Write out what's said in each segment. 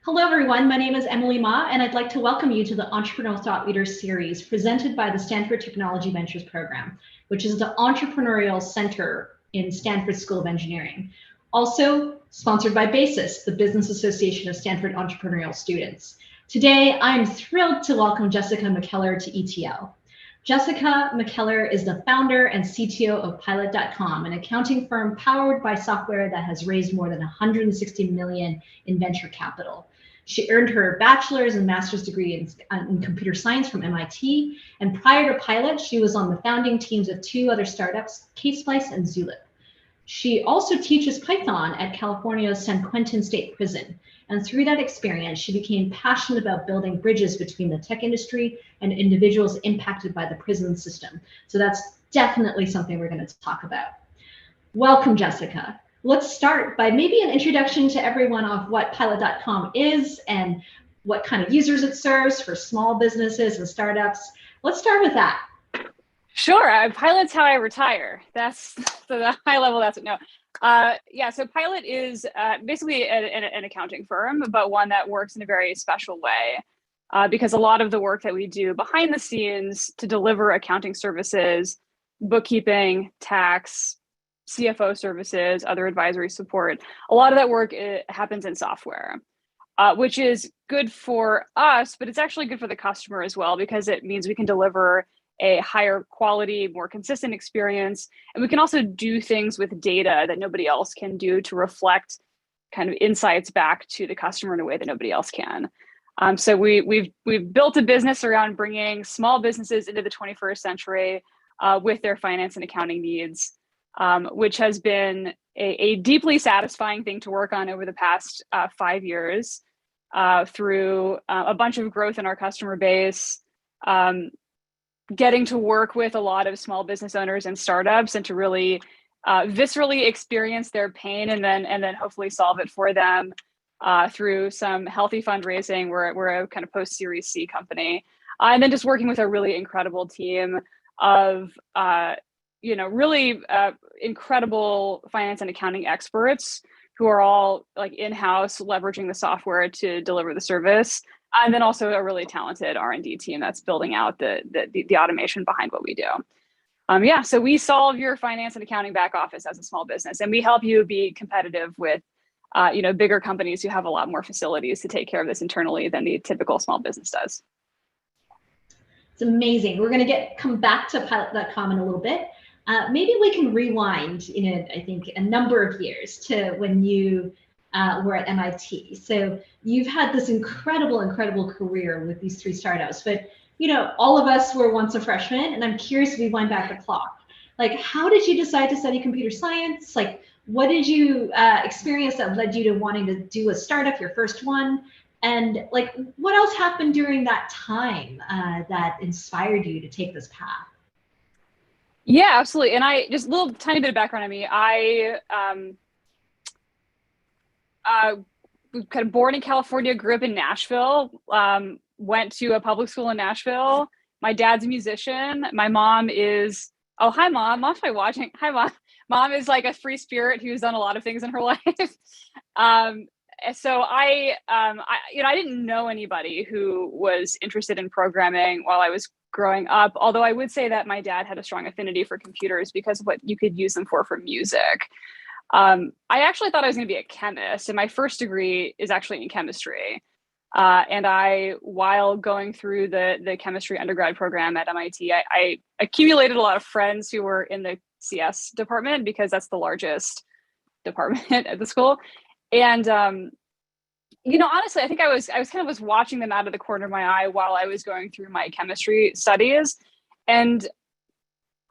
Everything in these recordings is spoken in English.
Hello, everyone. My name is Emily Ma, and I'd like to welcome you to the Entrepreneurial Thought Leaders series presented by the Stanford Technology Ventures Program, which is the entrepreneurial center in Stanford School of Engineering. Also sponsored by BASIS, the Business Association of Stanford Entrepreneurial Students. Today, I'm thrilled to welcome Jessica McKellar to ETL. Jessica McKellar is the founder and CTO of Pilot.com, an accounting firm powered by software that has raised more than 160 million in venture capital. She earned her bachelor's and master's degree in computer science from MIT. And prior to Pilot, she was on the founding teams of two other startups, Splice and Zulip. She also teaches Python at California's San Quentin State Prison. And through that experience, she became passionate about building bridges between the tech industry and individuals impacted by the prison system. So that's definitely something we're going to talk about. Welcome, Jessica. Let's start by maybe an introduction to everyone of what Pilot.com is and what kind of users it serves for small businesses and startups. Let's start with that. Sure. Pilot's how I retire. That's the high level. That's no. Yeah. So Pilot is basically an accounting firm, but one that works in a very special way because a lot of the work that we do behind the scenes to deliver accounting services, bookkeeping, tax, CFO services, other advisory support, a lot of that work happens in software, which is good for us, but it's actually good for the customer as well, because it means we can deliver a higher quality, more consistent experience. And we can also do things with data that nobody else can do to reflect kind of insights back to the customer in a way that nobody else can. So we've built a business around bringing small businesses into the 21st century with their finance and accounting needs, which has been a deeply satisfying thing to work on over the past 5 years through a bunch of growth in our customer base, getting to work with a lot of small business owners and startups and to really viscerally experience their pain and then hopefully solve it for them through some healthy fundraising. We're a kind of post-Series C company. And then just working with a really incredible team of really incredible finance and accounting experts who are all like in-house leveraging the software to deliver the service. And then also a really talented R&D team that's building out the automation behind what we do. So we solve your finance and accounting back office as a small business, and we help you be competitive with bigger companies who have a lot more facilities to take care of this internally than the typical small business does. It's amazing. We're going to come back to Pilot.com in a little bit. Maybe we can rewind, I think, a number of years to when you were at MIT. So you've had this incredible career with these three startups, but all of us were once a freshman, and I'm curious if we wind back the clock. Like, how did you decide to study computer science? Like, what did you experience that led you to wanting to do a startup, your first one? And like, what else happened during that time that inspired you to take this path? Yeah, absolutely. And I just a little tiny bit of background on me. I kind of born in California, grew up in Nashville, went to a public school in Nashville. My dad's a musician. My mom is, oh, hi, Mom. Mom's probably watching. Hi, Mom. Mom is like a free spirit who's done a lot of things in her life. So I didn't know anybody who was interested in programming while I was growing up, although I would say that my dad had a strong affinity for computers because of what you could use them for music. I actually thought I was going to be a chemist, and my first degree is actually in chemistry. And while going through the chemistry undergrad program at MIT, I accumulated a lot of friends who were in the CS department because that's the largest department at the school. And, honestly, I think I was kind of watching them out of the corner of my eye while I was going through my chemistry studies. And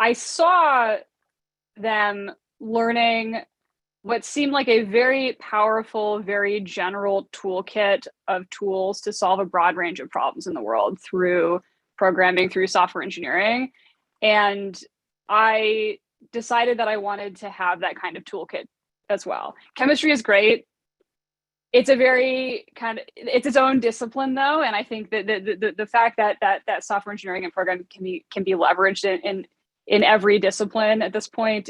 I saw them learning what seemed like a very powerful, very general toolkit of tools to solve a broad range of problems in the world through programming, through software engineering. And I decided that I wanted to have that kind of toolkit as well. Chemistry is great. It's a very it's its own discipline though. And I think that the fact that software engineering and programming can be leveraged in every discipline at this point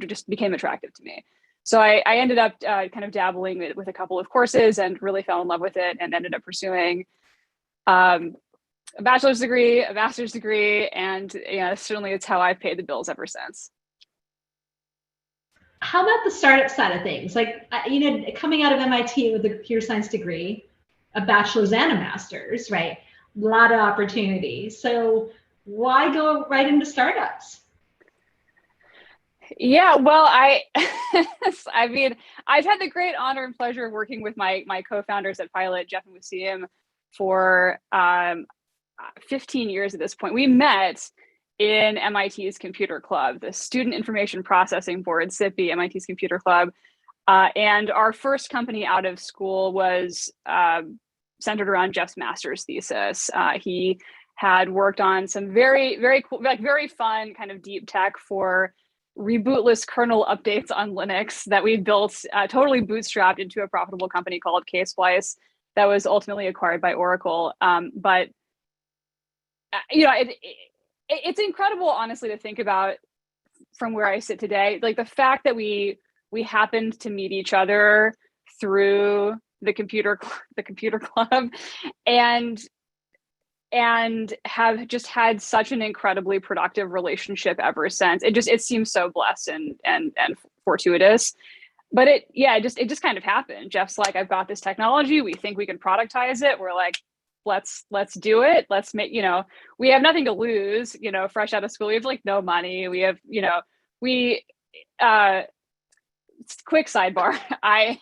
just became attractive to me. So I ended up kind of dabbling with a couple of courses and really fell in love with it, and ended up pursuing a bachelor's degree, a master's degree, and certainly it's how I've paid the bills ever since. How about the startup side of things? Like, coming out of MIT with a computer science degree, a bachelor's and a master's, right? A lot of opportunities. So why go right into startups? Yeah, well, I mean, I've had the great honor and pleasure of working with my co-founders at Pilot, Jeff and Wasim, for 15 years at this point. We met in MIT's computer club, the Student Information Processing Board, SIPB, MIT's computer club. And our first company out of school was centered around Jeff's master's thesis. He had worked on some very, very cool, like very fun kind of deep tech for rebootless kernel updates on Linux that we built totally bootstrapped into a profitable company called Splice that was ultimately acquired by Oracle. But it's incredible, honestly, to think about from where I sit today. Like the fact that we happened to meet each other through the computer club, and have just had such an incredibly productive relationship ever since. It seems so blessed and fortuitous. But it just kind of happened. Jeff's like, I've got this technology. We think we can productize it. We're like, let's do it. Let's make, we have nothing to lose, fresh out of school. We have like no money. We have, quick sidebar. I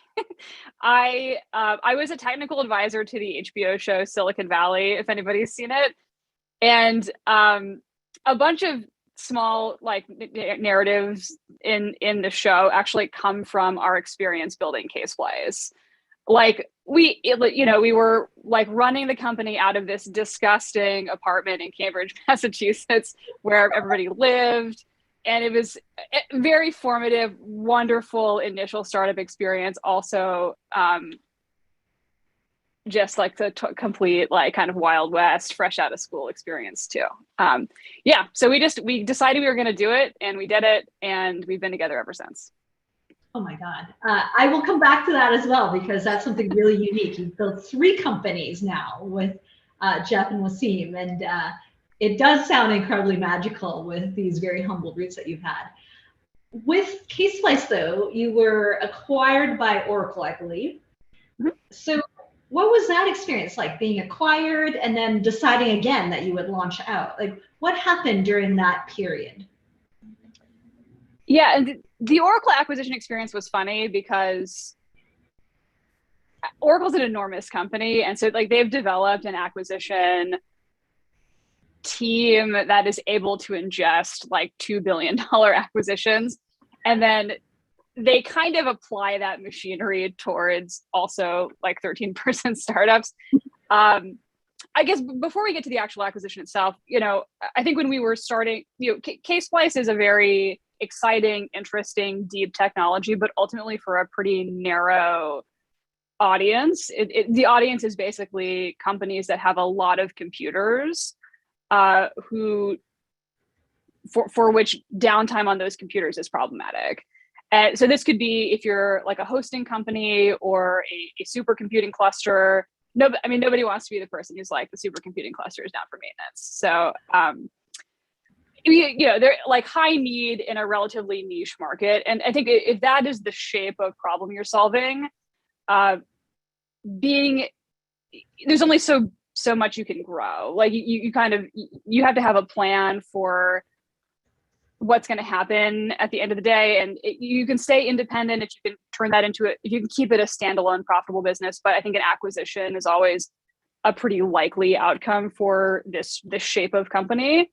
was a technical advisor to the HBO show Silicon Valley, if anybody's seen it. And a bunch of small like narratives in the show actually come from our experience building Splice. Like we were like running the company out of this disgusting apartment in Cambridge, Massachusetts, where everybody lived. And it was a very formative, wonderful initial startup experience. Also, just like the complete, like kind of Wild West, fresh out of school experience too. So we decided we were going to do it, and we did it, and we've been together ever since. Oh my God. I will come back to that as well, because that's something really unique. You've built 3 companies now with Jeff and Wasim, and it does sound incredibly magical with these very humble roots that you've had. With Splice, though, you were acquired by Oracle, I believe. Mm-hmm. So what was that experience like, being acquired and then deciding again that you would launch out? Like, what happened during that period? Yeah, and the Oracle acquisition experience was funny because Oracle's an enormous company. And so like they've developed an acquisition team that is able to ingest like $2 billion acquisitions. And then they kind of apply that machinery towards also like 13-person startups. I guess before we get to the actual acquisition itself, I think when we were starting, Splice is a very exciting, interesting, deep technology, but ultimately for a pretty narrow audience. The audience is basically companies that have a lot of computers, who for which downtime on those computers is problematic. So this could be if you're like a hosting company or a supercomputing cluster. Nobody wants to be the person who's like, the supercomputing cluster is down for maintenance. So, they're like high need in a relatively niche market. And I think if that is the shape of problem you're solving, there's only so much you can grow. Like you have to have a plan for what's going to happen at the end of the day. And you can stay independent if you can turn that into if you can keep it a standalone profitable business. But I think an acquisition is always a pretty likely outcome for this shape of company.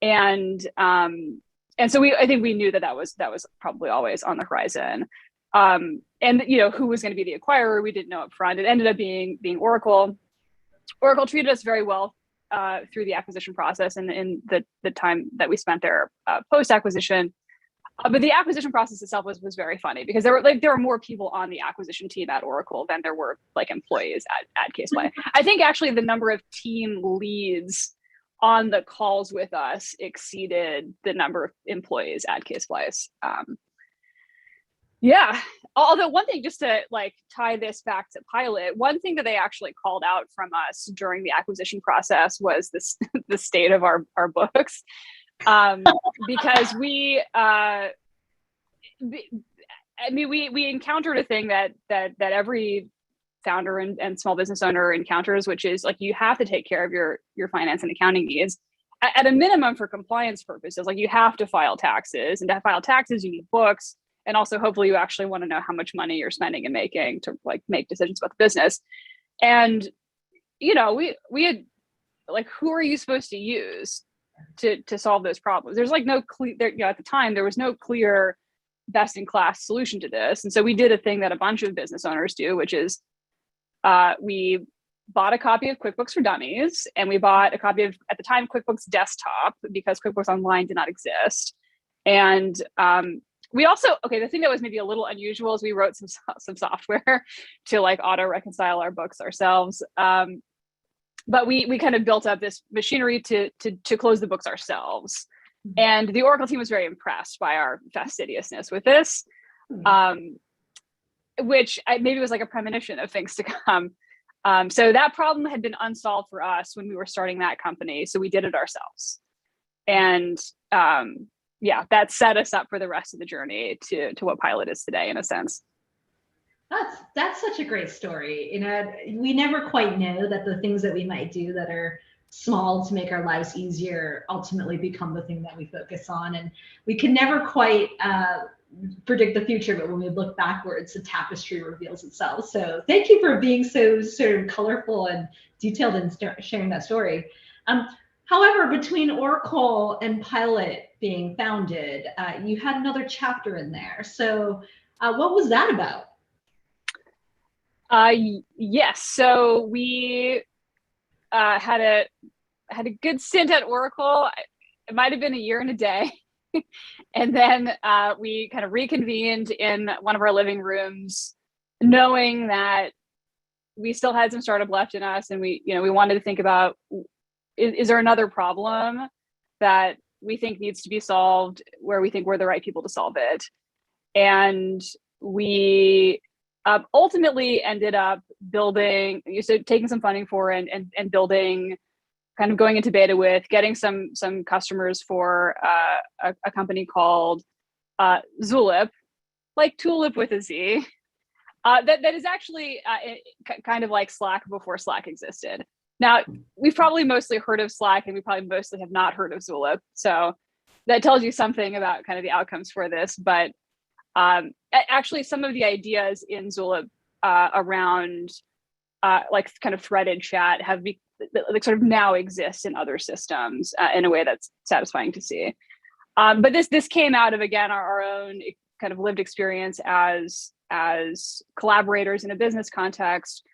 And so I think we knew that was probably always on the horizon. And who was going to be the acquirer, we didn't know up front. It ended up being Oracle. Oracle treated us very well through the acquisition process and in the time that we spent there post acquisition. But the acquisition process itself was very funny because there were more people on the acquisition team at Oracle than there were like employees at Splice. I think actually the number of team leads on the calls with us exceeded the number of employees at Splice. Yeah. Although one thing, just to like tie this back to Pilot, one thing that they actually called out from us during the acquisition process was this the state of our books, because I mean, we encountered a thing that every founder and small business owner encounters, which is like you have to take care of your finance and accounting needs at a minimum for compliance purposes. Like you have to file taxes, and to file taxes, you need books. And also, hopefully, you actually want to know how much money you're spending and making to like make decisions about the business. And we had like, who are you supposed to use to solve those problems? There's like no clear. At the time, there was no clear best in class solution to this. And so we did a thing that a bunch of business owners do, which is we bought a copy of QuickBooks for Dummies, and we bought a copy of, at the time, QuickBooks Desktop, because QuickBooks Online did not exist. And we also, the thing that was maybe a little unusual is we wrote some software to like auto reconcile our books ourselves. But we kind of built up this machinery to close the books ourselves. And the Oracle team was very impressed by our fastidiousness with this, which maybe was like a premonition of things to come. So that problem had been unsolved for us when we were starting that company. So we did it ourselves. And that set us up for the rest of the journey to what Pilot is today, in a sense. That's such a great story. We never quite know that the things that we might do that are small to make our lives easier ultimately become the thing that we focus on. And we can never quite predict the future, but when we look backwards, the tapestry reveals itself. So thank you for being so sort of colorful and detailed in sharing that story. However, between Oracle and Pilot being founded, you had another chapter in there. So what was that about? Yes. So we had a good stint at Oracle. It might have been a year and a day. And then we kind of reconvened in one of our living rooms, knowing that we still had some startup left in us. And we wanted to think about, is there another problem that we think needs to be solved, where we think we're the right people to solve it? And we ultimately ended up building, taking some funding for and building, kind of going into beta with, getting some customers for a company called Zulip, like Tulip with a Z, that is actually kind of like Slack before Slack existed. Now, we've probably mostly heard of Slack, and we probably mostly have not heard of Zulip. So that tells you something about kind of the outcomes for this. But actually, some of the ideas in Zulip around like kind of threaded chat have like sort of now exist in other systems in a way that's satisfying to see. But this came out of, again, our own kind of lived experience as collaborators in a business context,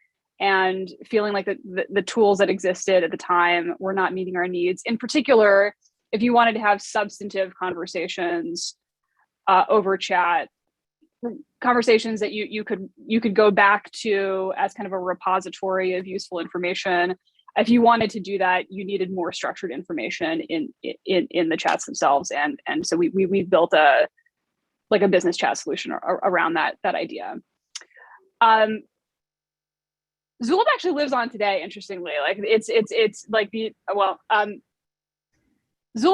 and feeling like the tools that existed at the time were not meeting our needs. In particular, if you wanted to have substantive conversations over chat, conversations that you could go back to as kind of a repository of useful information. If you wanted to do that, you needed more structured information in the chats themselves, and so we built a business chat solution around that idea. Zulip actually lives on today, interestingly. Like it's like Zulip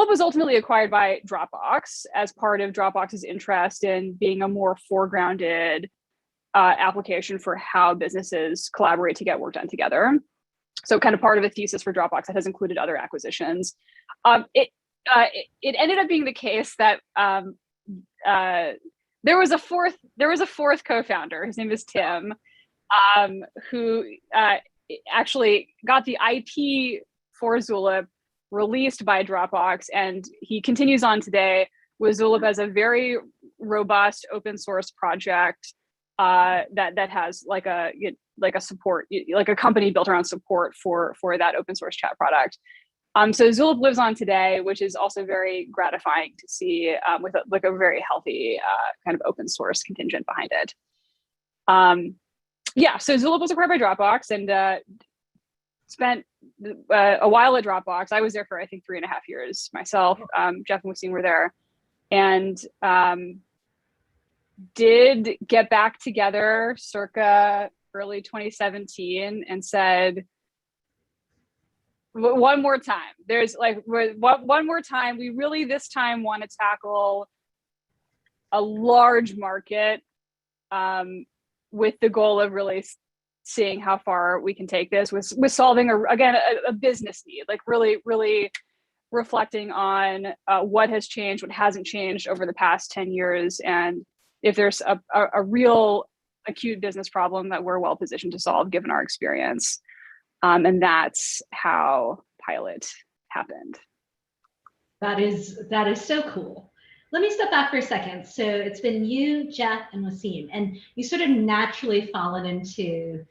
was ultimately acquired by Dropbox as part of Dropbox's interest in being a more foregrounded application for how businesses collaborate to get work done together. So kind of part of a thesis for Dropbox that has included other acquisitions. It ended up being the case that there was a fourth co-founder. His name is Tim, who actually got the IP for Zulip released by Dropbox, and he continues on today with Zulip as a very robust open source project that has like a support, like a company built around support for that open source chat product. So Zulip lives on today, which is also very gratifying to see, with a very healthy kind of open source contingent behind it. So Zulip was acquired by Dropbox, and spent a while at Dropbox. I was there for, I think, 3.5 years myself. Jeff and Wasim were there. And did get back together circa early 2017 and said, one more time, one more time, we really this time want to tackle a large market, with the goal of really seeing how far we can take this with solving a business need, like really reflecting on what has changed, what hasn't changed over the past 10 years, and if there's a real acute business problem that we're well positioned to solve given our experience. And that's how Pilot happened. That is so cool. Let me step back for a second. So it's been you, Jeff, and Wasim, and you sort of naturally fallen into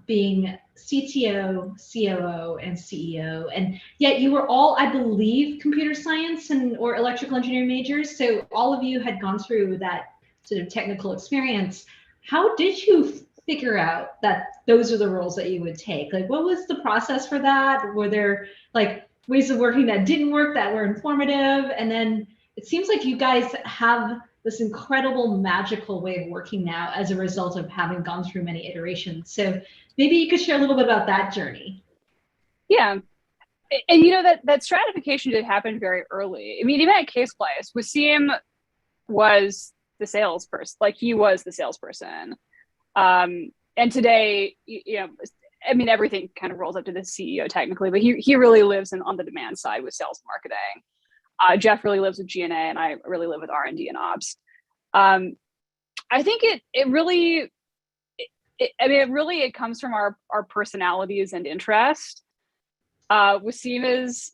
being CTO, COO, and CEO, and yet you were all, I believe, computer science or electrical engineering majors. So all of you had gone through that sort of technical experience. How did you figure out that those are the roles that you would take? Like, what was the process for that? Were there like ways of working that didn't work that were informative? And then it seems like you guys have this incredible magical way of working now as a result of having gone through many iterations. So maybe you could share a little bit about that journey. Yeah. And you know, that stratification did happen very early. I mean, even at Splice, Wasim was the salesperson, like he was the salesperson. And today, you know, I mean, everything kind of rolls up to the CEO technically, but he really lives on the demand side with sales and marketing. Jeff really lives with G&A, and I really live with R&D and ops. I think it really comes from our personalities and interest. Wasim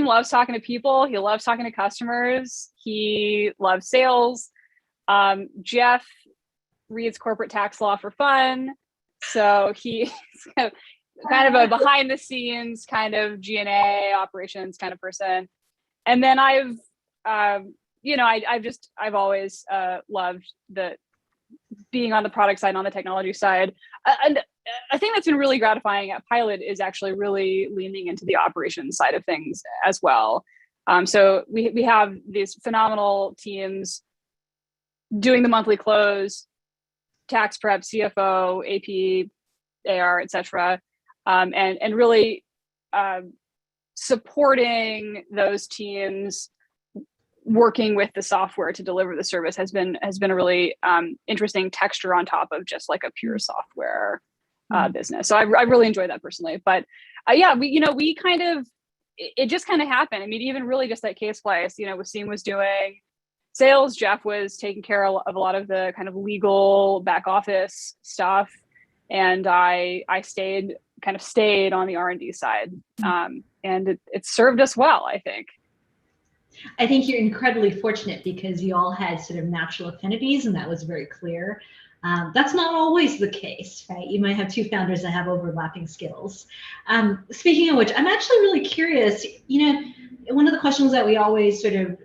loves talking to people. He loves talking to customers. He loves sales. Jeff reads corporate tax law for fun. So he's kind of a behind the scenes kind of G&A operations kind of person. And then I've always loved the being on the product side, on the technology side. And I think that's been really gratifying at Pilot is actually really leaning into the operations side of things as well. So we have these phenomenal teams doing the monthly close, tax prep, CFO, AP, AR, et cetera, and really supporting those teams working with the software to deliver the service has been a really interesting texture on top of just like a pure software business. So I really enjoy that personally. But we kind of, it just kind of happened. I mean, even really just at Splice, you know, Wasim was doing sales, Jeff was taking care of a lot of the kind of legal back office stuff, and I stayed on the R&D side, and it served us well, I think. I think you're incredibly fortunate because you all had sort of natural affinities, and that was very clear. That's not always the case, right? You might have two founders that have overlapping skills. Speaking of which, I'm actually really curious, you know, one of the questions that we always sort of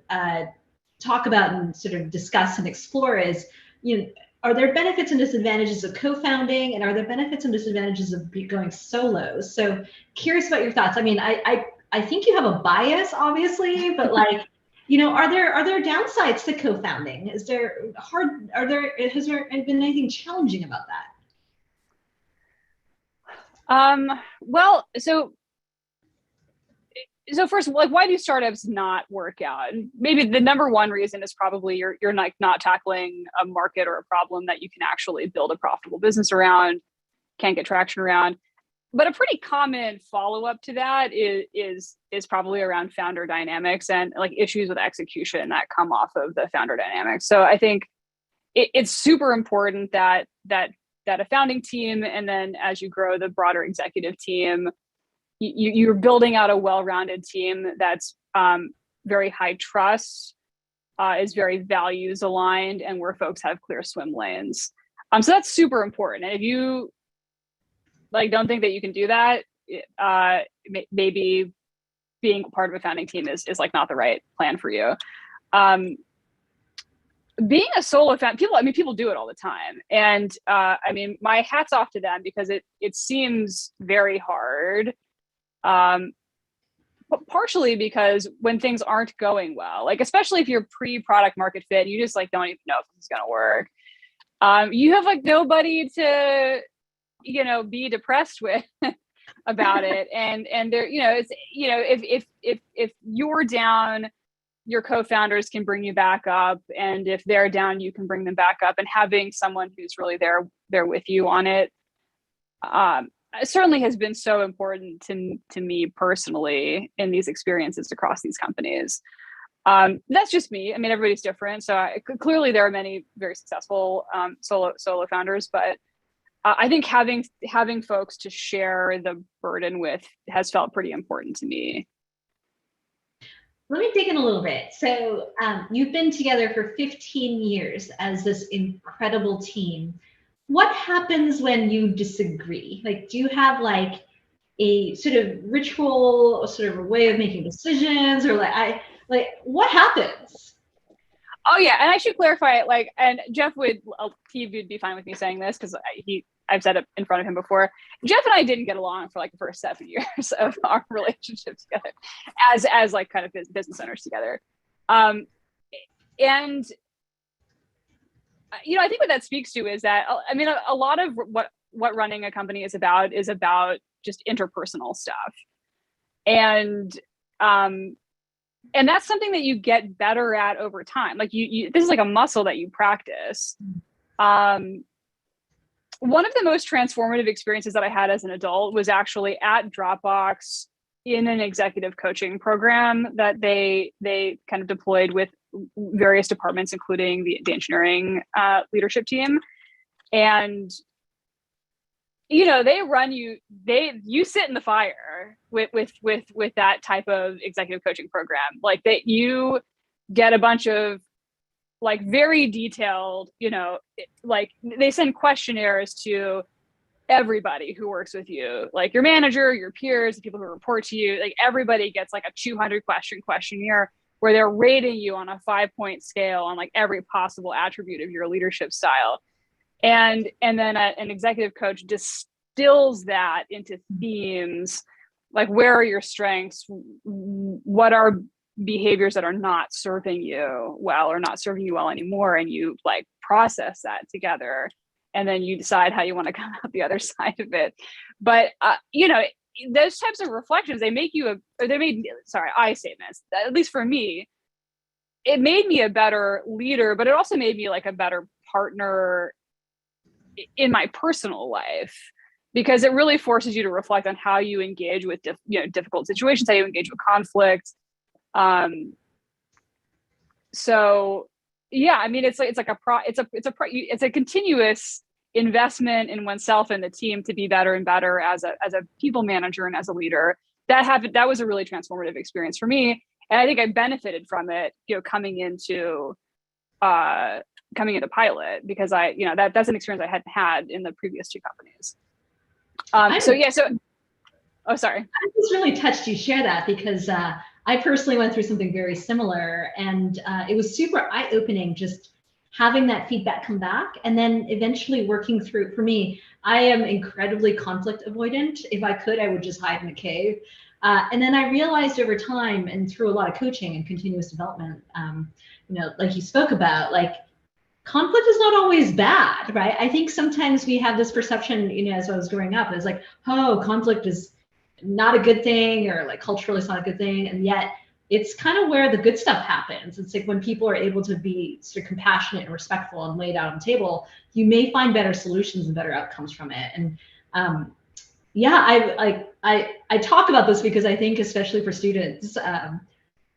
talk about and sort of discuss and explore is, you know, are there benefits and disadvantages of co-founding, and are there benefits and disadvantages of going solo? So curious about your thoughts. I mean, I think you have a bias, obviously, but like, you know, are there downsides to co-founding? Has there been anything challenging about that? Well, so first, like, why do startups not work out? And maybe the number one reason is probably you're not tackling a market or a problem that you can actually build a profitable business around, can't get traction around. But a pretty common follow-up to that is probably around founder dynamics and like issues with execution that come off of the founder dynamics. So I think it's super important that a founding team, and then as you grow the broader executive team, you're building out a well-rounded team that's very high trust, is very values aligned, and where folks have clear swim lanes. So that's super important. And if you don't think that you can do that, maybe being part of a founding team is like not the right plan for you. Being a solo founder, people do it all the time. And I mean, my hat's off to them because it seems very hard. partially because when things aren't going well, like especially if you're pre-product market fit, you just like don't even know if this is going to work. You have like nobody to, be depressed with about it. And there, it's, if you're down, your co-founders can bring you back up. And if they're down, you can bring them back up, and having someone who's really there with you on it, certainly has been so important to me personally in these experiences across these companies. That's just me. I mean, everybody's different. So clearly there are many very successful solo founders, but I think having folks to share the burden with has felt pretty important to me. Let me dig in a little bit. So you've been together for 15 years as this incredible team. What happens when you disagree? Like, do you have like a sort of ritual or sort of a way of making decisions, or what happens? Oh yeah, and I should clarify, and Jeff would be fine with me saying this because I've said it in front of him before. Jeff and I didn't get along for like the first 7 years of our relationship together, as like kind of business owners together, and I think what that speaks to is that, I mean, a lot of what running a company is about just interpersonal stuff, and that's something that you get better at over time. Like this is like a muscle that you practice. One of the most transformative experiences that I had as an adult was actually at Dropbox in an executive coaching program that they kind of deployed with various departments, including the engineering leadership team. And they run you sit in the fire with that type of executive coaching program. Like that you get a bunch of like very detailed, like they send questionnaires to everybody who works with you, like your manager, your peers, the people who report to you, like everybody gets like a 200 question questionnaire where they're rating you on a 5-point scale on like every possible attribute of your leadership style. And then an executive coach distills that into themes, like where are your strengths? What are behaviors that are not serving you well or not serving you well anymore? And you like process that together. And then you decide how you want to come out the other side of it. But, those types of reflections, I statements, at least for me, it made me a better leader, but it also made me like a better partner in my personal life, because it really forces you to reflect on how you engage with difficult situations, how you engage with conflict. So yeah, I mean, it's a continuous investment in oneself and the team to be better and better as a people manager and as a leader. That was a really transformative experience for me, and I think I benefited from it, coming into Pilot, because that's an experience I hadn't had in the previous 2 companies. Oh, sorry. I was really touched you share that, because I personally went through something very similar, and it was super eye-opening just having that feedback come back, and then eventually working through. For me, I am incredibly conflict avoidant. If I could, I would just hide in a cave. And then I realized over time, and through a lot of coaching and continuous development, like you spoke about, like conflict is not always bad, right? I think sometimes we have this perception, as I was growing up, it's like, oh, conflict is not a good thing, or like culturally it's not a good thing. And yet it's kind of where the good stuff happens. It's like when people are able to be sort of compassionate and respectful and laid out on the table, you may find better solutions and better outcomes from it. And I talk about this because I think, especially for students,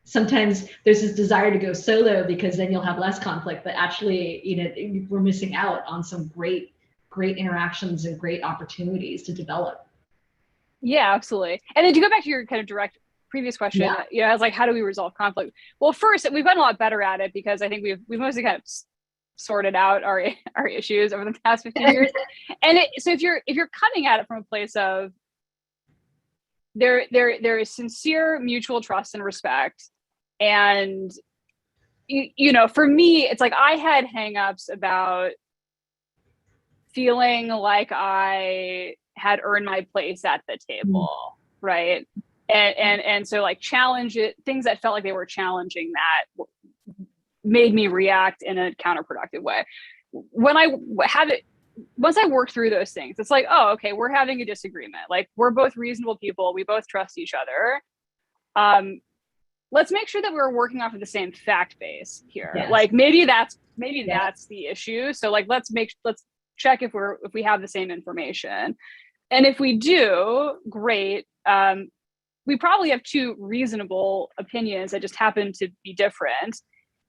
sometimes there's this desire to go solo because then you'll have less conflict, but actually, we're missing out on some great interactions and great opportunities to develop. Yeah, absolutely. And then to go back to your kind of direct previous question, I was like, how do we resolve conflict? Well, first, we've gotten a lot better at it, because I think we've mostly kind of sorted out our issues over the past 15 years. And so if you're coming at it from a place of there is sincere mutual trust and respect, and for me, it's like I had hangups about feeling like I had earned my place at the table, right? And so like challenge it, things that felt like they were challenging that made me react in a counterproductive way. When I have it, once I work through those things, it's like, oh, okay, we're having a disagreement. Like we're both reasonable people. We both trust each other. Let's make sure that we're working off of the same fact base here. Yes. Like maybe that's the issue. So like, let's check if we have the same information. And if we do, great. We probably have two reasonable opinions that just happen to be different.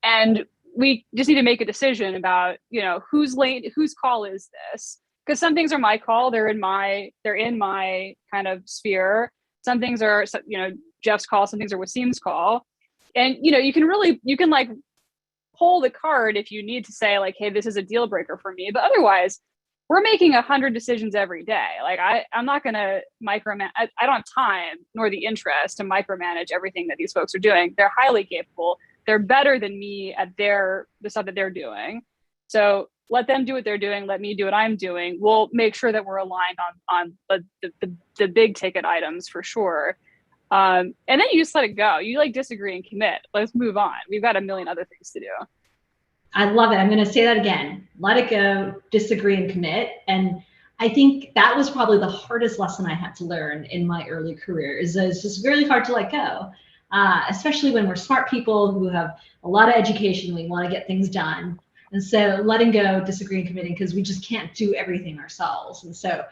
And we just need to make a decision about, whose call is this? Because some things are my call. They're in my kind of sphere. Some things are, Jeff's call. Some things are Wasim's call. And, you can like pull the card if you need to say like, hey, this is a deal breaker for me. But otherwise, we're making 100 decisions every day. Like I'm not going to micromanage. I don't have time nor the interest to micromanage everything that these folks are doing. They're highly capable. They're better than me at the stuff that they're doing. So let them do what they're doing. Let me do what I'm doing. We'll make sure that we're aligned on the big ticket items for sure. And then you just let it go. You like disagree and commit. Let's move on. We've got a million other things to do. I love it. I'm going to say that again. Let it go, disagree and commit. And I think that was probably the hardest lesson I had to learn in my early career is that it's just really hard to let go, especially when we're smart people who have a lot of education. We want to get things done. And so letting go, disagree and committing, because we just can't do everything ourselves. And so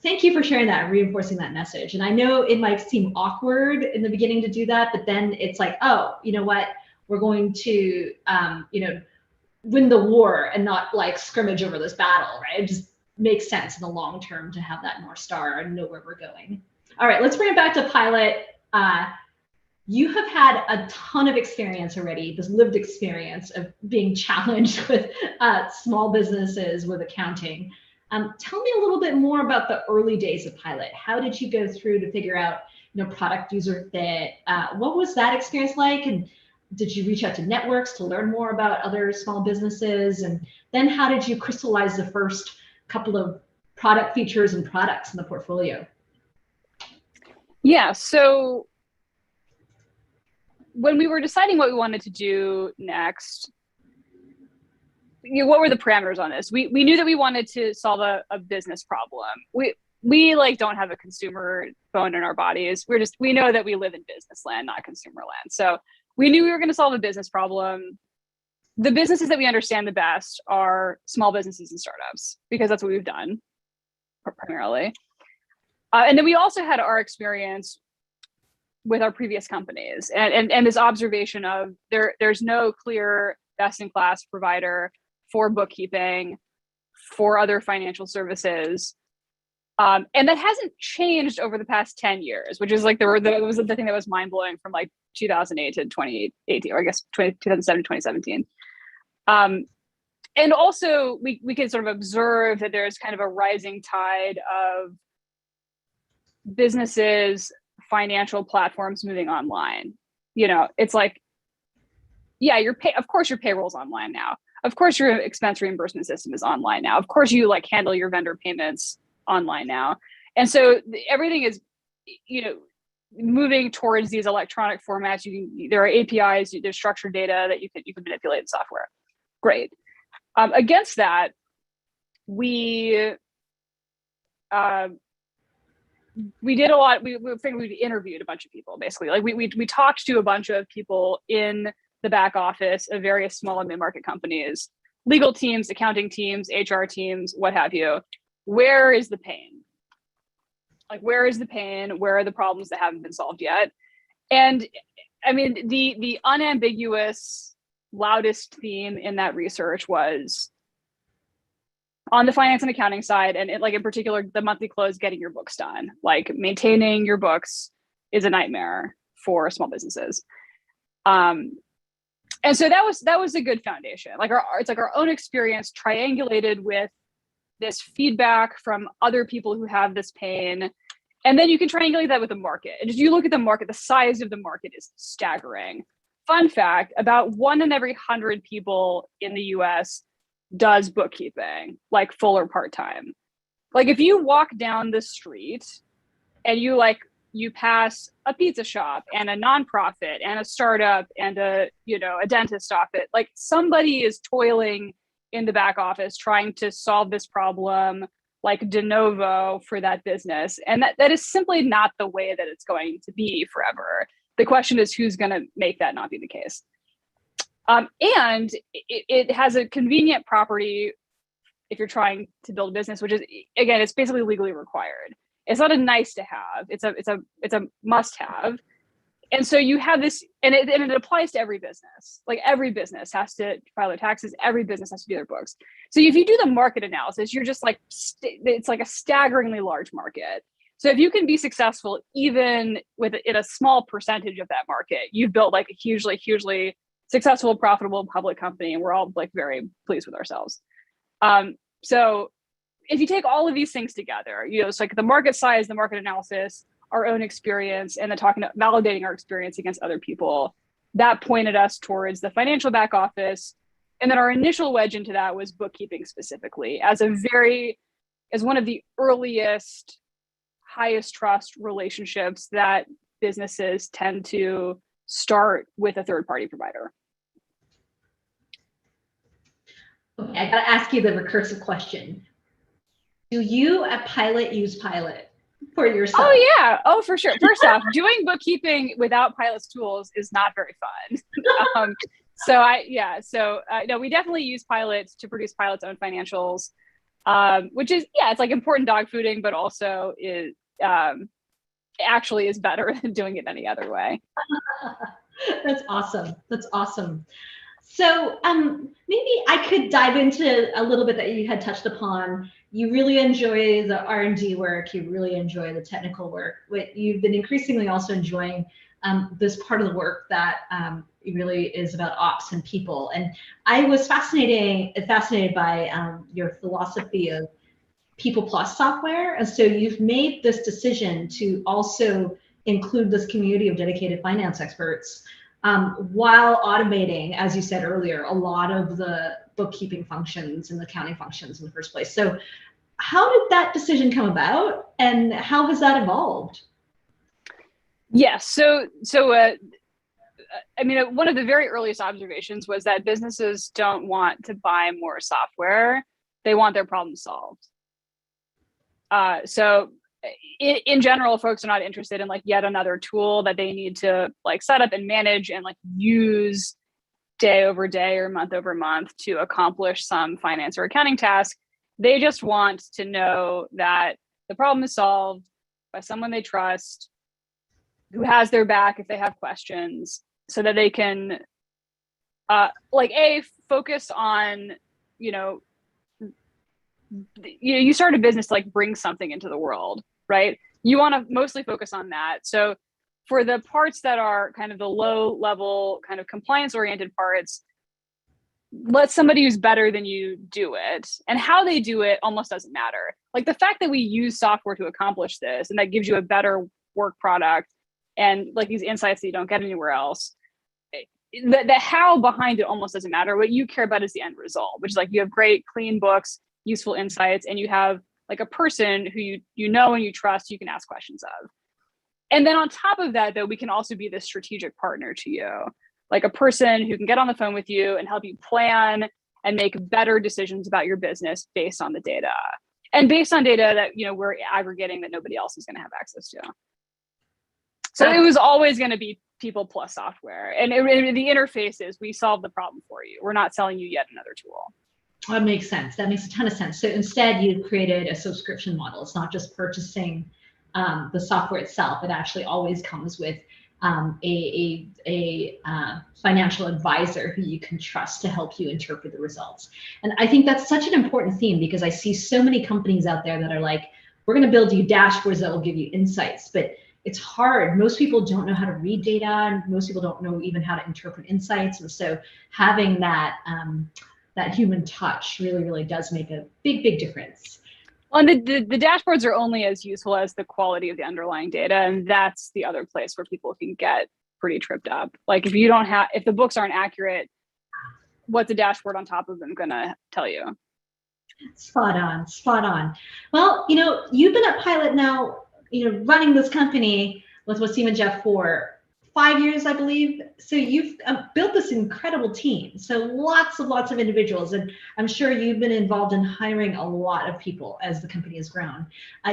thank you for sharing that and reinforcing that message. And I know it might seem awkward in the beginning to do that, but then it's like, oh, you know what? We're going to, win the war and not like scrimmage over this battle, right? It just makes sense in the long term to have that North Star and know where we're going. All right, let's bring it back to Pilot. You have had a ton of experience already, this lived experience of being challenged with small businesses with accounting. Tell me a little bit more about the early days of Pilot. How did you go through to figure out, product user fit? What was that experience like? And did you reach out to networks to learn more about other small businesses? And then how did you crystallize the first couple of product features and products in the portfolio? Yeah, so when we were deciding what we wanted to do next, what were the parameters on this? We knew that we wanted to solve a business problem. We like don't have a consumer bone in our bodies. We know that we live in business land, not consumer land. So we knew we were going to solve a business problem. The businesses that we understand the best are small businesses and startups, because that's what we've done primarily. And then we also had our experience with our previous companies and this observation of there's no clear best-in-class provider for bookkeeping, for other financial services. And that hasn't changed over the past 10 years, which is like that was the thing that was mind-blowing from like 2008 to 2018, or I guess 2007 to 2017. And also we can sort of observe that there's kind of a rising tide of businesses, financial platforms moving online. It's like, yeah, of course your payroll's online now. Of course your expense reimbursement system is online now. Of course you like handle your vendor payments online now. And so everything is, moving towards these electronic formats. There are APIs, there's structured data that you can manipulate in software. Great. Against that, we did a lot. We interviewed a bunch of people, basically. Like we talked to a bunch of people in the back office of various small and mid-market companies, legal teams, accounting teams, HR teams, what have you. Where is the pain? Like, where is the pain? Where are the problems that haven't been solved yet? And I mean, the unambiguous, loudest theme in that research was on the finance and accounting side, and in particular, the monthly close, getting your books done. Like maintaining your books is a nightmare for small businesses. And so that was a good foundation. It's like our own experience triangulated with this feedback from other people who have this pain. And then you can triangulate that with the market. And if you look at the market, the size of the market is staggering. Fun fact, about 1 in every 100 people in the US does bookkeeping, like full or part-time. Like if you walk down the street and you you pass a pizza shop and a nonprofit and a startup and a dentist office. Like somebody is toiling in the back office trying to solve this problem like de novo for that business. And that is simply not the way that it's going to be forever. The question is who's going to make that not be the case. And it has a convenient property if you're trying to build a business, which is, again, it's basically legally required. It's not a nice to have, it's a must have. And so you have this, and it applies to every business. Like every business has to file their taxes, every business has to do their books. So if you do the market analysis, you're just like, it's like a staggeringly large market. So if you can be successful, even in a small percentage of that market, you've built like a hugely successful, profitable public company, and we're all like very pleased with ourselves. So if you take all of these things together, it's like the market size, the market analysis, our own experience, and then validating our experience against other people, that pointed us towards the financial back office. And then our initial wedge into that was bookkeeping specifically as one of the earliest, highest trust relationships that businesses tend to start with a third-party provider. Okay, I gotta ask you the recursive question. Do you at Pilot use Pilot for yourself? Oh yeah, oh for sure. First off, doing bookkeeping without Pilot's tools is not very fun. No, we definitely use Pilot to produce Pilot's own financials, which is, it's like important dog fooding, but also is actually is better than doing it any other way. That's awesome. That's awesome. So maybe I could dive into a little bit that you had touched upon. You really enjoy the R&D work. You really enjoy the technical work. But you've been increasingly also enjoying this part of the work that really is about ops and people. And I was fascinated by your philosophy of people plus software. And so you've made this decision to also include this community of dedicated finance experts while automating, as you said earlier, a lot of the bookkeeping functions and accounting functions in the first place. So how did that decision come about and how has that evolved? Yes. So I mean, one of the very earliest observations was that businesses don't want to buy more software. They want their problem solved. So in general, folks are not interested in like yet another tool that they need to like set up and manage and like use day over day or month over month to accomplish some finance or accounting task. They just want to know that the problem is solved by someone they trust, who has their back if they have questions, so that they can focus on, you start a business to like bring something into the world, right? You want to mostly focus on that. So for the parts that are kind of the low level kind of compliance oriented parts, let somebody who's better than you do it. And how they do it almost doesn't matter. Like the fact that we use software to accomplish this and that gives you a better work product and like these insights that you don't get anywhere else, the how behind it almost doesn't matter. What you care about is the end result, which is like you have great, clean books, useful insights, and you have like a person who you know and you trust, you can ask questions of. And then on top of that, though, we can also be the strategic partner to you, like a person who can get on the phone with you and help you plan and make better decisions about your business based on the data and based on data that, we're aggregating that nobody else is going to have access to. So it was always going to be people plus software. And the interface is we solve the problem for you. We're not selling you yet another tool. That makes sense. That makes a ton of sense. So instead, you created a subscription model. It's not just purchasing the software itself. It actually always comes with a financial advisor who you can trust to help you interpret the results. And I think that's such an important theme because I see so many companies out there that are like, we're going to build you dashboards that will give you insights, but it's hard. Most people don't know how to read data, and most people don't know even how to interpret insights. And so having that that human touch really, really does make a big, big difference. Well, and the dashboards are only as useful as the quality of the underlying data. And that's the other place where people can get pretty tripped up. Like if the books aren't accurate, what's a dashboard on top of them gonna tell you? Spot on, spot on. Well, you've been at Pilot now, running this company with Wasim and Jeff for 5 years, I believe. So you've built this incredible team. So lots of individuals, and I'm sure you've been involved in hiring a lot of people as the company has grown.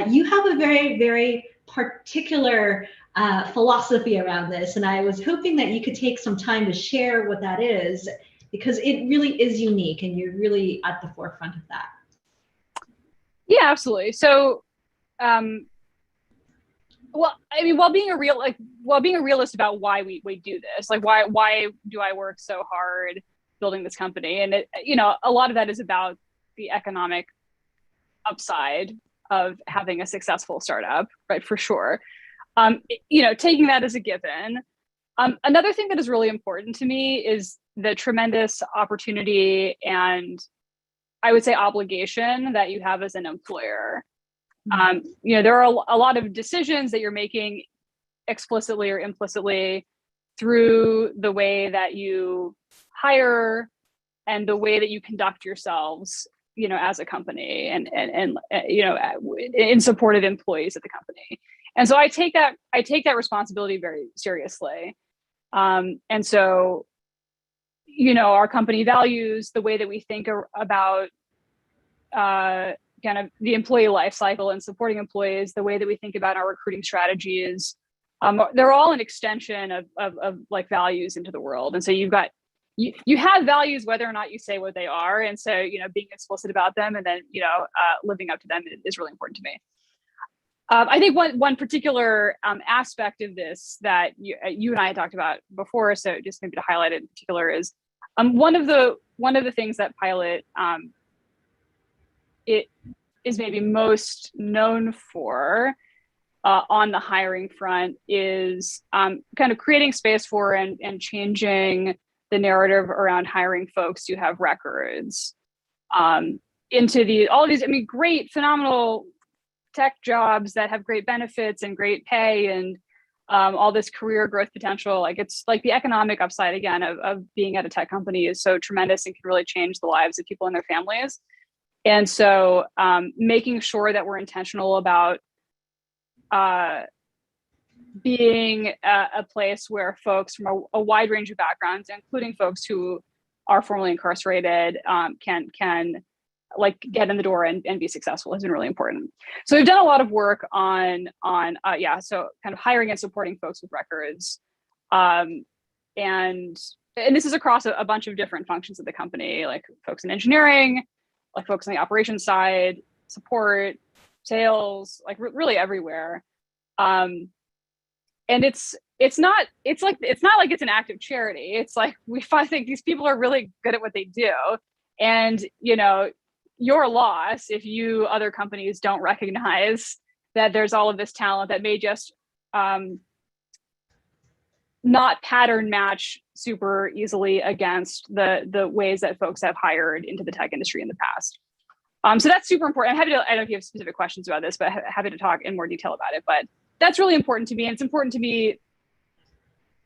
You have a very particular philosophy around this, and I was hoping that you could take some time to share what that is, because it really is unique, and you're really at the forefront of that. Yeah, absolutely. So, well, I mean, while being a realist about why we do this, like why do I work so hard building this company? And it, a lot of that is about the economic upside of having a successful startup, right? For sure. Taking that as a given. Another thing that is really important to me is the tremendous opportunity and, I would say, obligation that you have as an employer. There are a lot of decisions that you're making explicitly or implicitly through the way that you hire and the way that you conduct yourselves, as a company and in support of employees at the company. And so I take that responsibility very seriously. And so, our company values the way that we think about kind of the employee life cycle and supporting employees, the way that we think about our recruiting strategies. They're all an extension of like values into the world. And so you have values whether or not you say what they are. And so, being explicit about them and then, living up to them is really important to me. I think one particular aspect of this that you and I had talked about before, so just maybe to highlight it in particular, is one of the things that Pilot it is maybe most known for on the hiring front is kind of creating space for and changing the narrative around hiring folks who have records into all of these, great, phenomenal tech jobs that have great benefits and great pay and all this career growth potential. Like, it's like the economic upside, again, of being at a tech company is so tremendous and can really change the lives of people and their families. And so making sure that we're intentional about being a place where folks from a wide range of backgrounds, including folks who are formerly incarcerated, can like get in the door and be successful has been really important. So we've done a lot of work on so kind of hiring and supporting folks with records. And this is across a bunch of different functions of the company, like folks in engineering, like folks on the operations side, support, sales, like really everywhere. And it's not like it's an act of charity. It's like I think these people are really good at what they do. And, your loss if you other companies don't recognize that there's all of this talent that may just not pattern match super easily against the ways that folks have hired into the tech industry in the past. So that's super important. I don't know if you have specific questions about this, but happy to talk in more detail about it. But that's really important to me. And it's important to me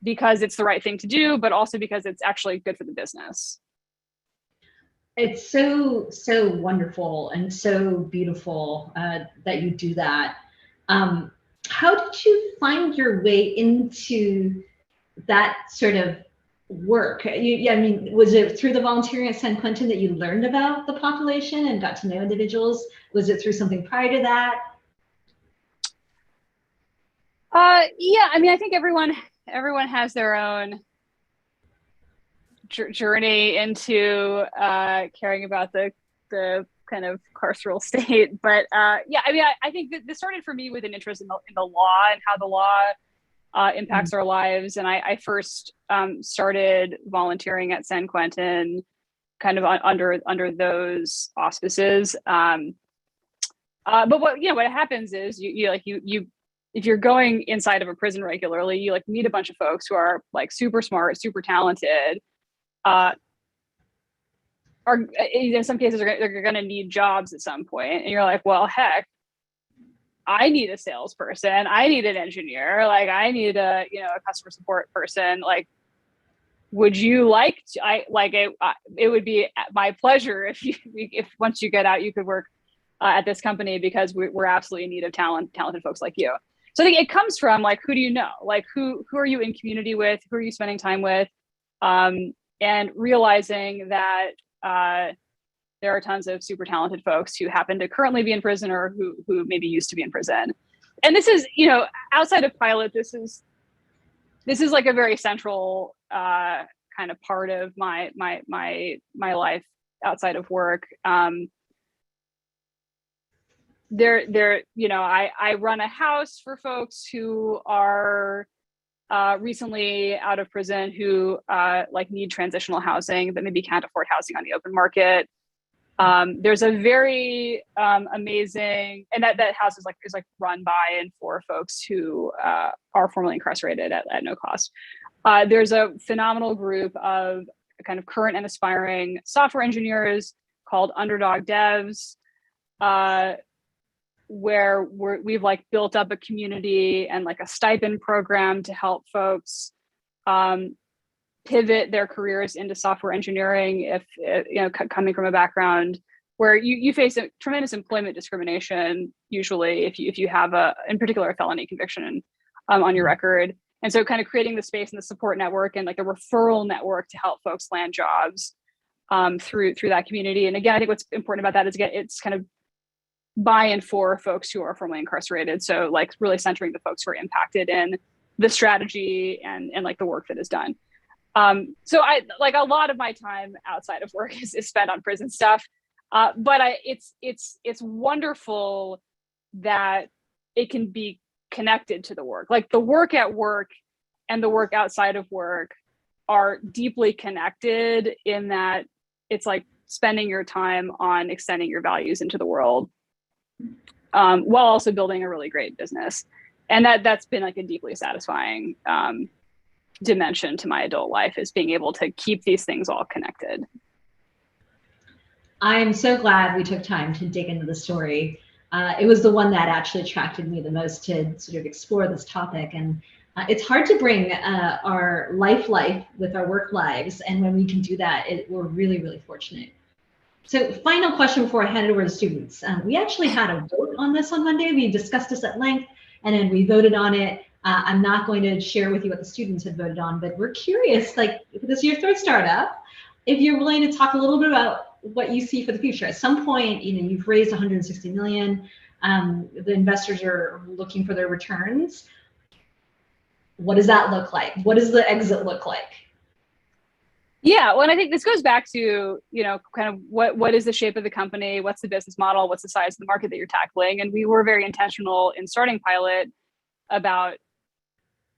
because it's the right thing to do, but also because it's actually good for the business. It's so wonderful and so beautiful that you do that. How did you find your way into that sort of work? Was it through the volunteering at San Quentin that you learned about the population and got to know individuals? Was it through something prior to that? I think everyone has their own journey into caring about the kind of carceral state, but I think that this started for me with an interest in the law and how the law impacts our lives. And I first started volunteering at San Quentin kind of under those auspices. But what happens is you if you're going inside of a prison regularly, you like meet a bunch of folks who are like super smart, super talented, are in some cases they're going to need jobs at some point, and you're like, well, heck, I need a salesperson, I need an engineer, like I need a customer support person. Like, would you like to, it would be my pleasure if once you get out you could work at this company, because we're absolutely in need of talented folks like you. So I think it comes from like, who do you know? Like who are you in community with? Who are you spending time with? And realizing that there are tons of super talented folks who happen to currently be in prison or who maybe used to be in prison. And this is, outside of Pilot, this is like a very central kind of part of my life outside of work. I run a house for folks who are recently out of prison who need transitional housing but maybe can't afford housing on the open market. There's a very amazing, and that house is run by and for folks who are formerly incarcerated at no cost. There's a phenomenal group of kind of current and aspiring software engineers called Underdog Devs, where we've built up a community and a stipend program to help folks pivot their careers into software engineering if coming from a background where you face a tremendous employment discrimination usually if you have in particular a felony conviction on your record. And so kind of creating the space and the support network and a referral network to help folks land jobs through that community. And again, I think what's important about that is, again, it's kind of by and for folks who are formerly incarcerated. So really centering the folks who are impacted in the strategy and the work that is done. So I a lot of my time outside of work is spent on prison stuff. But it's wonderful that it can be connected to the work. The work at work and the work outside of work are deeply connected in that it's spending your time on extending your values into the world, while also building a really great business. And that's been a deeply satisfying dimension to my adult life, is being able to keep these things all connected. I'm so glad we took time to dig into the story. It was the one that actually attracted me the most to sort of explore this topic. And it's hard to bring our life with our work lives. And when we can do that, we're really, really fortunate. So final question before I hand it over to students. We actually had a vote on this on Monday. We discussed this at length, and then we voted on it. I'm not going to share with you what the students had voted on, but we're curious, if this is your third startup, if you're willing to talk a little bit about what you see for the future. At some point, you've raised 160 million. The investors are looking for their returns. What does that look like? What does the exit look like? Yeah, well, and I think this goes back to, kind of what is the shape of the company? What's the business model? What's the size of the market that you're tackling? And we were very intentional in starting Pilot about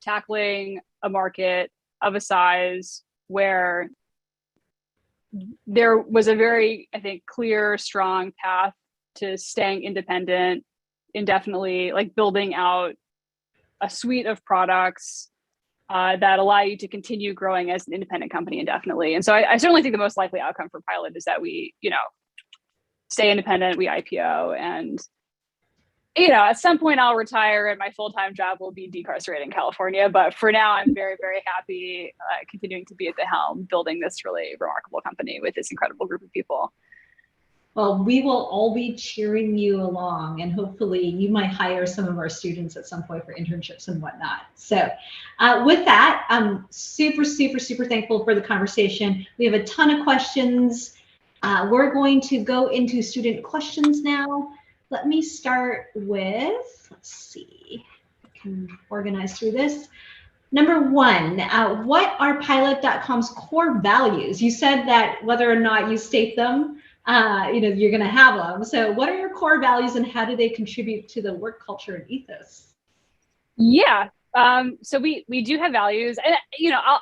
tackling a market of a size where there was a very, I think, clear, strong path to staying independent indefinitely, building out a suite of products that allow you to continue growing as an independent company indefinitely. And so I certainly think the most likely outcome for Pilot is that we, stay independent, we IPO, and at some point I'll retire and my full-time job will be decarcerated in California. But for now, I'm very, very happy continuing to be at the helm, building this really remarkable company with this incredible group of people. Well, we will all be cheering you along, and hopefully you might hire some of our students at some point for internships and whatnot. So with that, I'm super, super, super thankful for the conversation. We have a ton of questions. We're going to go into student questions now. Let me start with, let's see, I can organize through this. Number one, what are Pilot.com's core values? You said that whether or not you state them, you're going to have them. So what are your core values and how do they contribute to the work culture and ethos? Yeah. So we do have values, and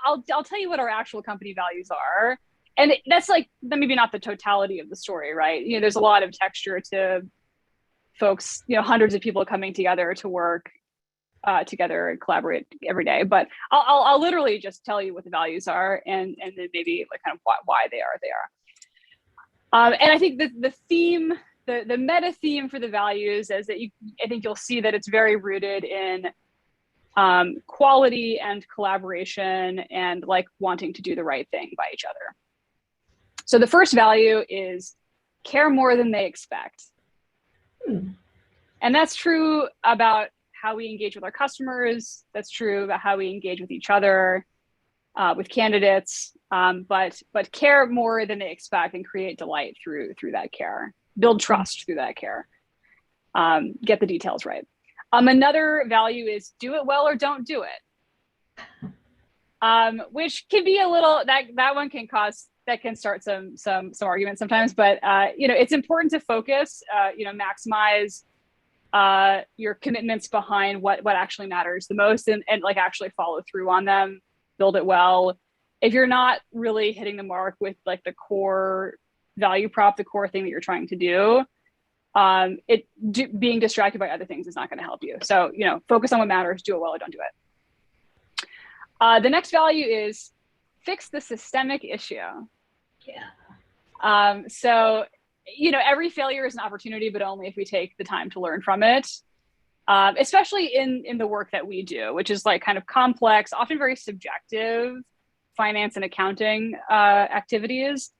I'll tell you what our actual company values are. And that's maybe not the totality of the story, right? There's a lot of texture to folks, hundreds of people coming together to work together and collaborate every day. But I'll literally just tell you what the values are, and then maybe kind of why they are. And I think the theme, the meta theme for the values is that I think you'll see that it's very rooted in quality and collaboration and wanting to do the right thing by each other. So the first value is care more than they expect. And that's true about how we engage with our customers. That's true about how we engage with each other, with candidates, but care more than they expect and create delight through that care. Build trust through that care. Get the details right. Another value is do it well or don't do it. Which can be a little, that one can start some arguments sometimes, but it's important to focus, maximize your commitments behind what actually matters the most, and like actually follow through on them, build it well. If you're not really hitting the mark with like the core value prop, the core thing that you're trying to do, being distracted by other things is not going to help you. So, focus on what matters, do it well or don't do it. The next value is fix the systemic issue. Yeah. So, every failure is an opportunity, but only if we take the time to learn from it. Especially in the work that we do, which is like kind of complex, often very subjective finance and accounting activities.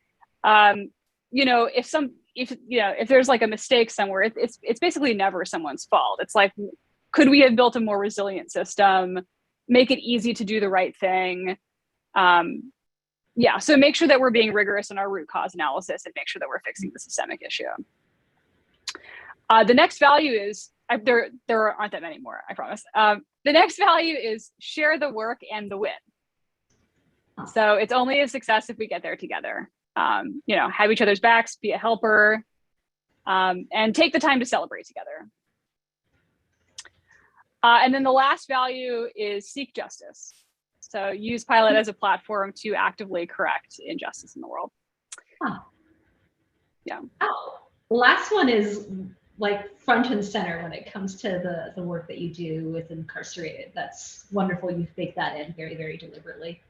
If there's like a mistake somewhere, it's basically never someone's fault. It's like, could we have built a more resilient system? Make it easy to do the right thing. So make sure that we're being rigorous in our root cause analysis and make sure that we're fixing the systemic issue. The next value is, there aren't that many more, I promise. The next value is share the work and the win. So it's only a success if we get there together. Have each other's backs, be a helper, and take the time to celebrate together. And then the last value is seek justice. So use Pilot as a platform to actively correct injustice in the world. Huh. Yeah. Oh, last one is like front and center when it comes to the work that you do with incarcerated. That's wonderful. You've baked that in very, very deliberately.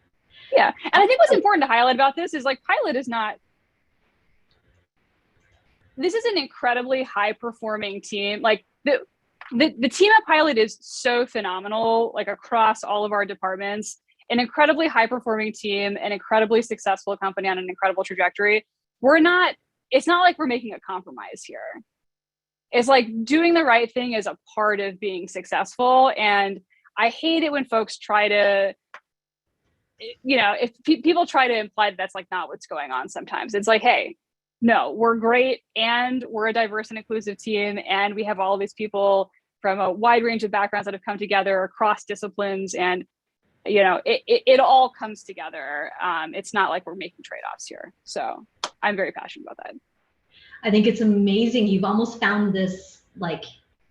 Yeah. And I think what's important to highlight about this is like Pilot is not, this is an incredibly high performing team. Like the team at Pilot is so phenomenal, like across all of our departments, an incredibly high performing team, an incredibly successful company on an incredible trajectory. It's not like we're making a compromise here. It's like doing the right thing is a part of being successful. And I hate it when folks try to, if people try to imply that that's like not what's going on sometimes. It's like, hey, no, we're great and we're a diverse and inclusive team. And we have all of these people from a wide range of backgrounds that have come together across disciplines. And, it all comes together. It's not like we're making trade-offs here. So I'm very passionate about that. I think it's amazing. You've almost found this like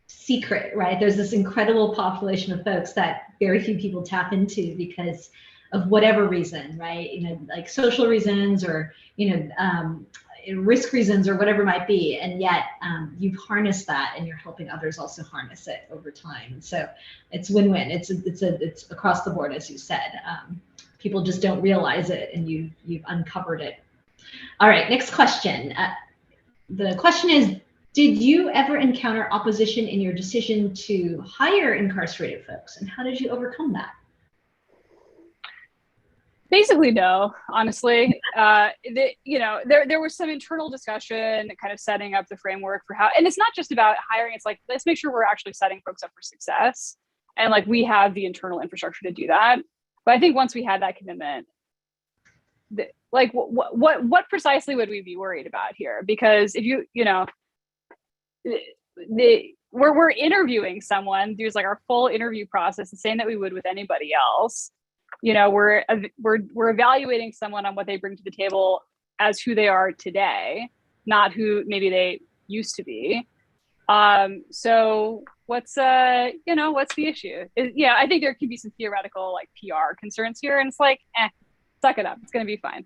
secret, right? There's this incredible population of folks that very few people tap into because of whatever reason, right? Like social reasons or, risk reasons or whatever it might be. And yet you've harnessed that and you're helping others also harness it over time. And so it's win-win. It's across the board, as you said. People just don't realize it and you've uncovered it. All right, next question. The question is, did you ever encounter opposition in your decision to hire incarcerated folks, and how did you overcome that? Basically, no, honestly. There was some internal discussion kind of setting up the framework for how, and it's not just about hiring, it's like, let's make sure we're actually setting folks up for success. And like, we have the internal infrastructure to do that. But I think once we had that commitment, like what precisely would we be worried about here? Because if we're interviewing someone, there's like our full interview process, the same that we would with anybody else. We're evaluating someone on what they bring to the table as who they are today, not who maybe they used to be. So what's the issue? I think there could be some theoretical like PR concerns here, and it's like, suck it up. It's going to be fine.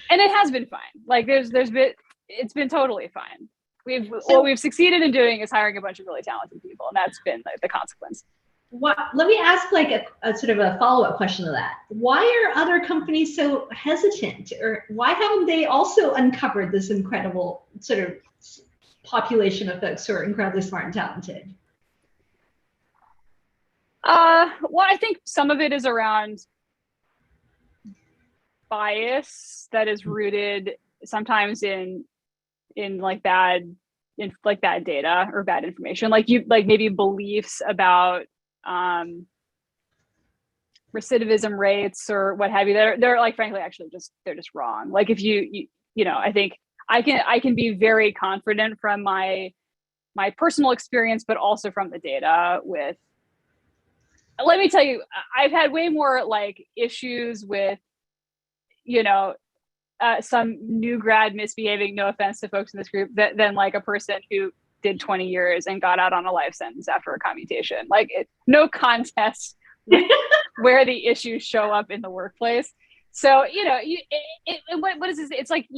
And it has been fine. Like it's been totally fine. What we've succeeded in doing is hiring a bunch of really talented people, and that's been the consequence. Let me ask like a sort of a follow-up question to that. Why are other companies so hesitant, or why haven't they also uncovered this incredible sort of population of folks who are incredibly smart and talented? Well, I think some of it is around bias that is rooted sometimes in like bad like bad data or bad information, like maybe beliefs about recidivism rates or what have you. They're like, frankly, actually they're just wrong. Like if you know, I think I can be very confident from my personal experience, but also from the data with, let me tell you, I've had way more like issues with, you know, some new grad misbehaving, no offense to folks in this group, than like a person who did 20 years and got out on a life sentence after a commutation. Like no contest where the issues show up in the workplace. So, you know, what is this? It's like,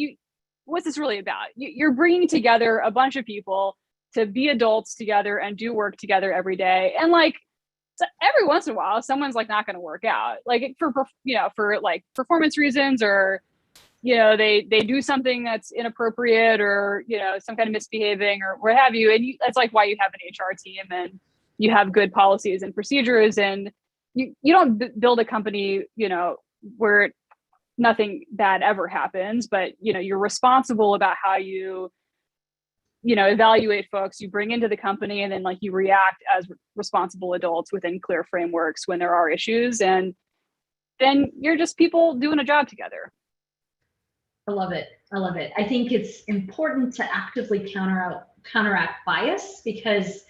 what's this really about? You're bringing together a bunch of people to be adults together and do work together every day. And like, so every once in a while, someone's like not going to work out, like for like performance reasons, or, you know, they do something that's inappropriate, or, you know, some kind of misbehaving or what have you. And that's like why you have an HR team and you have good policies and procedures, and you don't build a company, you know, where nothing bad ever happens, but, you know, you're responsible about how you know, evaluate folks you bring into the company, and then like you react as responsible adults within clear frameworks when there are issues, and then you're just people doing a job together. I love it. I think it's important to actively counteract bias, because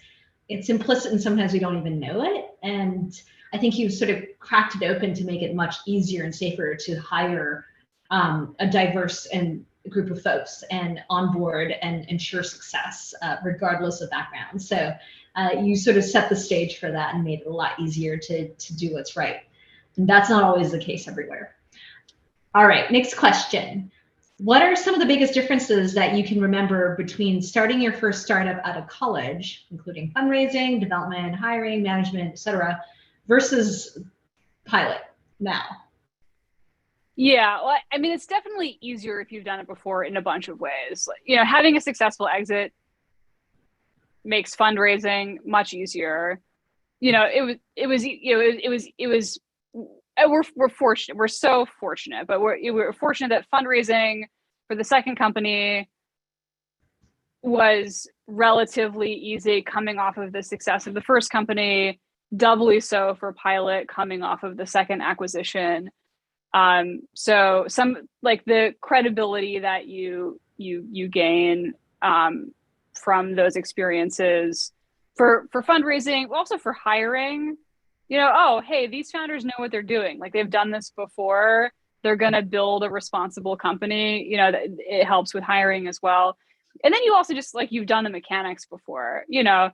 it's implicit and sometimes we don't even know it. And I think you've sort of cracked it open to make it much easier and safer to hire a diverse and group of folks and onboard and ensure success regardless of background. So you sort of set the stage for that and made it a lot easier to do what's right. And that's not always the case everywhere. All right, next question. What are some of the biggest differences that you can remember between starting your first startup out of college, including fundraising, development, hiring, management, et cetera, versus Pilot now? Yeah, well, I mean, it's definitely easier if you've done it before in a bunch of ways. Like, you know, having a successful exit makes fundraising much easier. You know, we're fortunate. We're so fortunate, but we're fortunate that fundraising for the second company was relatively easy coming off of the success of the first company, doubly so for Pilot coming off of the second acquisition. So some like the credibility that you gain from those experiences for fundraising, also for hiring, you know, oh, hey, these founders know what they're doing. Like they've done this before. They're going to build a responsible company. You know, it helps with hiring as well. And then you also just like, you've done the mechanics before, you know,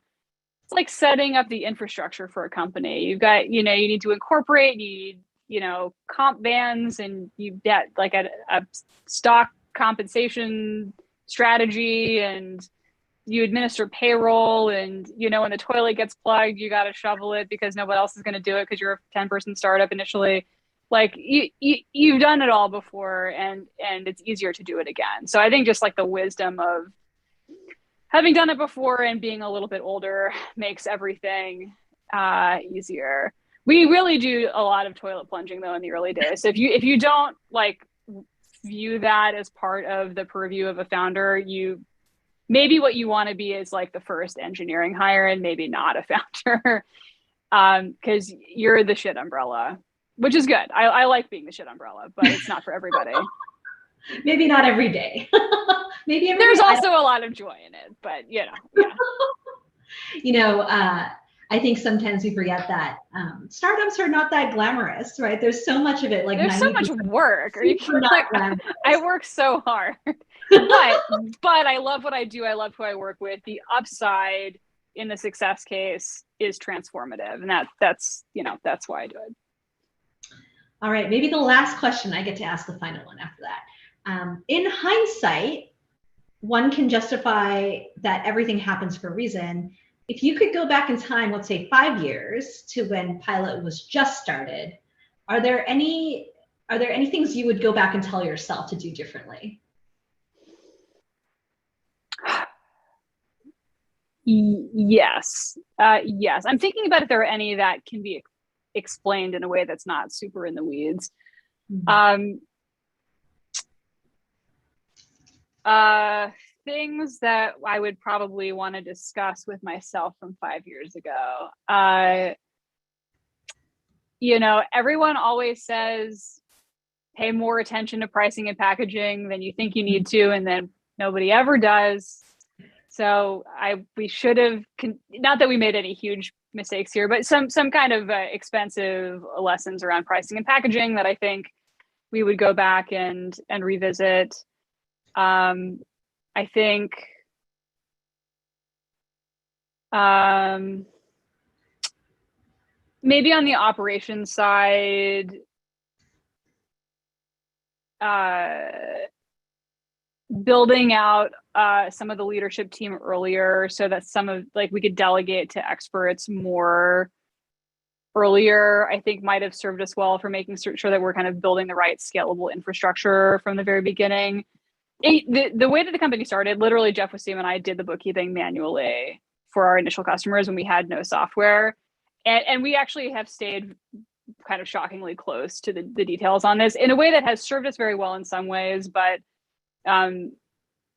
it's like setting up the infrastructure for a company. You've got, you know, you need to incorporate, you need, you know, comp bands, and you get like a stock compensation strategy, and you administer payroll, and, you know, when the toilet gets plugged, you got to shovel it because nobody else is going to do it because you're a 10-person startup initially. Like you've done it all before, and it's easier to do it again. So I think just like the wisdom of having done it before and being a little bit older makes everything easier. We really do a lot of toilet plunging though in the early days. So if you don't like view that as part of the purview of a founder, maybe what you want to be is like the first engineering hire and maybe not a founder, because you're the shit umbrella, which is good. I like being the shit umbrella, but it's not for everybody. Maybe not every day. Maybe every there's day. Also a lot of joy in it, but you know, yeah. You know, I think sometimes we forget that startups are not that glamorous, right? There's so much of it. Like there's so much work. Or you can, like, I work so hard, but I love what I do. I love who I work with. The upside in the success case is transformative, and that's you know, that's why I do it. All right, maybe the last question. I get to ask the final one after that. In hindsight, one can justify that everything happens for a reason. If you could go back in time, let's say 5 years to when Pilot was just started, are there any things you would go back and tell yourself to do differently? Yes. Yes. I'm thinking about if there are any that can be explained in a way that's not super in the weeds. Mm-hmm. things that I would probably want to discuss with myself from 5 years ago. Everyone always says, pay more attention to pricing and packaging than you think you need to, and then nobody ever does. So we should have, not that we made any huge mistakes here, but some kind of expensive lessons around pricing and packaging that I think we would go back and revisit. I think maybe on the operations side, building out some of the leadership team earlier so that we could delegate to experts more earlier, I think might have served us well for making sure that we're kind of building the right scalable infrastructure from the very beginning. The way that the company started, literally Jeff Wassim and I did the bookkeeping manually for our initial customers when we had no software. And we actually have stayed kind of shockingly close to the details on this in a way that has served us very well in some ways, but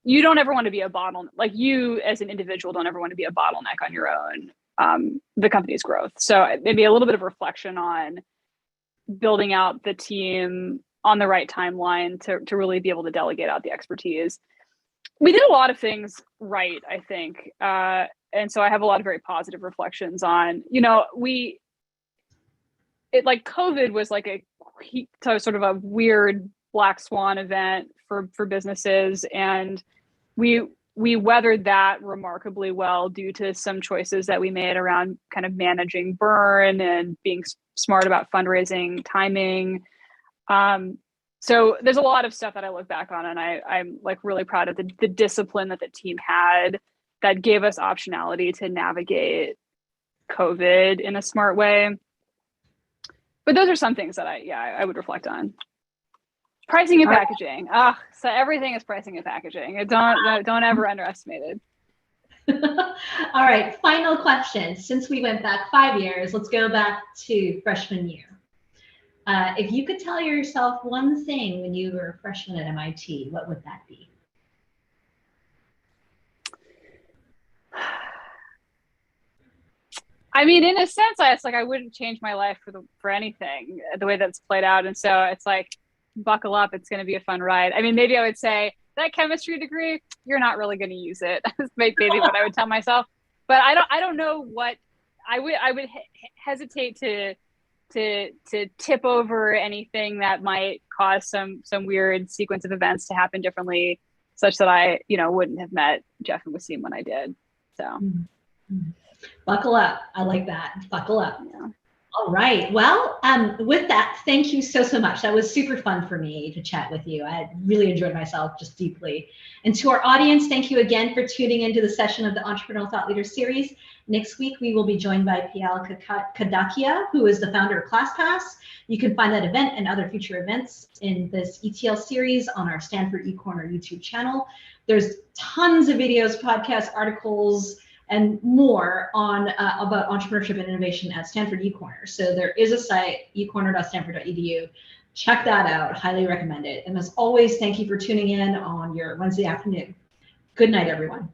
you don't ever want to be a bottleneck. Like, you as an individual don't ever want to be a bottleneck on your own, the company's growth. So maybe a little bit of reflection on building out the team on the right timeline to really be able to delegate out the expertise. We did a lot of things right, I think. And so I have a lot of very positive reflections on, COVID was like a sort of a weird black swan event for businesses. And we weathered that remarkably well due to some choices that we made around kind of managing burn and being smart about fundraising timing. So there's a lot of stuff that I look back on, and I'm like really proud of the discipline that the team had that gave us optionality to navigate COVID in a smart way. But those are some things that I would reflect on. Pricing and packaging. So everything is pricing and packaging. Don't ever underestimate it. All right, final question. Since we went back 5 years, let's go back to freshman year. If you could tell yourself one thing when you were a freshman at MIT, what would that be? I mean, in a sense, I wouldn't change my life for anything, the way that's played out. And so it's like, buckle up, it's going to be a fun ride. I mean, maybe I would say that chemistry degree, you're not really going to use it. Maybe what I would tell myself. But I don't know what I would hesitate to tip over anything that might cause some weird sequence of events to happen differently, such that I wouldn't have met Jeff and Wassim when I did. So. Mm-hmm. Buckle up. I like that. Buckle up. Yeah. All right. Well, with that, thank you so much. That was super fun for me to chat with you. I really enjoyed myself just deeply. And to our audience, thank you again for tuning into the session of the Entrepreneurial Thought Leaders series. Next week, we will be joined by Pial Kadakia, who is the founder of ClassPass. You can find that event and other future events in this ETL series on our Stanford eCorner YouTube channel. There's tons of videos, podcasts, articles, and more on about entrepreneurship and innovation at Stanford eCorner. So there is a site, ecorner.stanford.edu. Check that out. Highly recommend it. And as always, thank you for tuning in on your Wednesday afternoon. Good night, everyone.